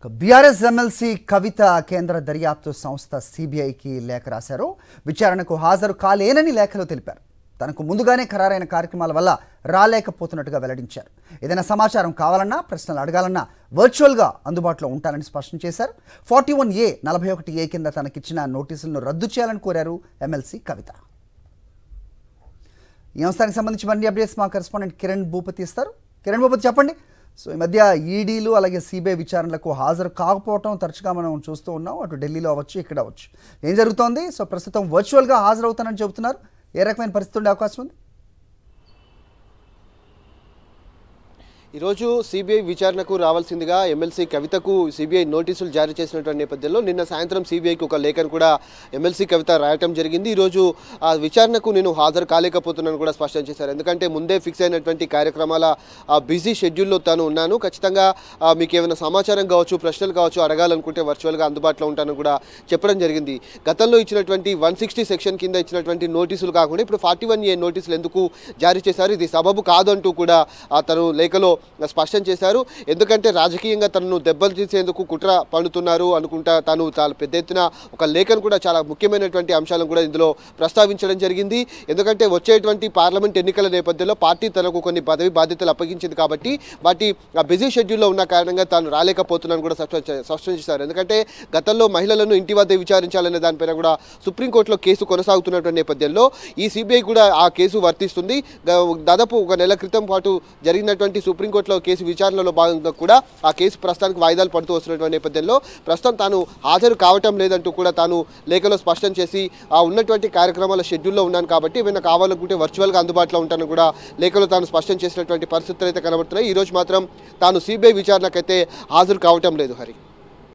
BRS MLC కవిత కేంద్ర దర్యాప్తు సంస్థ సిబిఐకి లేఖ రాశారు. విచారణకు హాజరు కాలేనని లేఖలో తెలిపారు. తనకు ముందుగానే ఖరారైన కార్యక్రమాల వల్ల రాలేకపోతున్నట్టుగా వెల్లడించారు. ఏదైనా సమాచారం కావాలన్నా, ప్రశ్నలు అడగాలన్నా వర్చువల్గా అందుబాటులో ఉంటానని స్పష్టం చేశారు. 41A, 41A కింద తనకిచ్చిన నోటీసులను రద్దు చేయాలని కోరారు ఎమ్మెల్సీ కవిత. ఈ అంశానికి సంబంధించి మరిన్ని అప్డేట్స్ మా కరెస్పాండెంట్ కిరణ్ భూపతి ఇస్తారు. కిరణ్ భూపతి, చెప్పండి. సో ఈ మధ్య ఈడీలు అలాగే సిబిఐ విచారణలకు హాజరు కాకపోవడం తరచుగా మనం చూస్తూ ఉన్నాం. అటు ఢిల్లీలో అవ్వచ్చు, ఇక్కడ అవ్వచ్చు. ఏం జరుగుతోంది? సో ప్రస్తుతం వర్చువల్గా హాజరవుతానని చెబుతున్నారు. ఏ రకమైన పరిస్థితి ఉండే అవకాశం ఉంది? ఈరోజు సిబిఐ విచారణకు రావాల్సిందిగా ఎమ్మెల్సీ కవితకు సిబిఐ నోటీసులు జారీ చేసినటువంటి నేపథ్యంలో నిన్న సాయంత్రం సిబిఐకి ఒక లేఖను కూడా ఎమ్మెల్సీ కవిత రాయటం జరిగింది. ఈరోజు ఆ విచారణకు నేను హాజరు కాలేకపోతున్నాను కూడా స్పష్టం చేశారు. ఎందుకంటే ముందే ఫిక్స్ అయినటువంటి కార్యక్రమాల బిజీ షెడ్యూల్లో తాను ఉన్నాను. ఖచ్చితంగా మీకు ఏమైనా సమాచారం కావచ్చు, ప్రశ్నలు కావచ్చు, అడగాలనుకుంటే వర్చువల్గా అందుబాటులో ఉంటానని కూడా చెప్పడం జరిగింది. గతంలో ఇచ్చినటువంటి 160 సెక్షన్ కింద ఇచ్చినటువంటి నోటీసులు కాకుండా ఇప్పుడు 41A నోటీసులు ఎందుకు జారీ చేశారు, ఇది సబబు కాదంటూ కూడా తను లేఖలో స్పష్టం చేశారు. ఎందుకంటే రాజకీయంగా తనను దెబ్బలు తీసేందుకు కుట్ర పన్నుతున్నారు అనుకుంటా తాను చాలా పెద్ద ఎత్తున ఒక లేఖను కూడా చాలా ముఖ్యమైనటువంటి అంశాలను కూడా ఇందులో ప్రస్తావించడం జరిగింది. ఎందుకంటే వచ్చేటువంటి పార్లమెంట్ ఎన్నికల నేపథ్యంలో పార్టీ తనకు కొన్ని పదవి బాధ్యతలు అప్పగించింది కాబట్టి వాటి బిజీ షెడ్యూల్లో ఉన్న కారణంగా తాను రాలేకపోతున్నాను కూడా స్పష్టం చేశారు. ఎందుకంటే గతంలో మహిళలను ఇంటి వద్ద విచారించాలనే దానిపైన కూడా సుప్రీంకోర్టులో కేసు కొనసాగుతున్నటువంటి నేపథ్యంలో ఈ సిబిఐ కూడా ఆ కేసు వర్తిస్తుంది. దాదాపు ఒక నెల క్రితం పాటు జరిగినటువంటి సుప్రీంకోర్టులో కేసు విచారణలో భాగంగా కూడా ఆ కేసు ప్రస్తుతానికి వాయిదాలు పడుతూ వస్తున్నటువంటి నేపథ్యంలో ప్రస్తుతం తాను హాజరు కావటం లేదంటూ కూడా తాను లేఖలో స్పష్టం చేసి ఉన్నటువంటి కార్యక్రమాల షెడ్యూల్లో ఉన్నాను కాబట్టి ఏమైనా కావాలనుకుంటే వర్చువల్గా అందుబాటులో ఉంటానని కూడా లేఖలో తాను స్పష్టం చేసినటువంటి పరిస్థితులు అయితే కనబడుతున్నాయి. ఈరోజు మాత్రం తాను సిబిఐ విచారణకైతే హాజరు కావటం లేదు. హరి.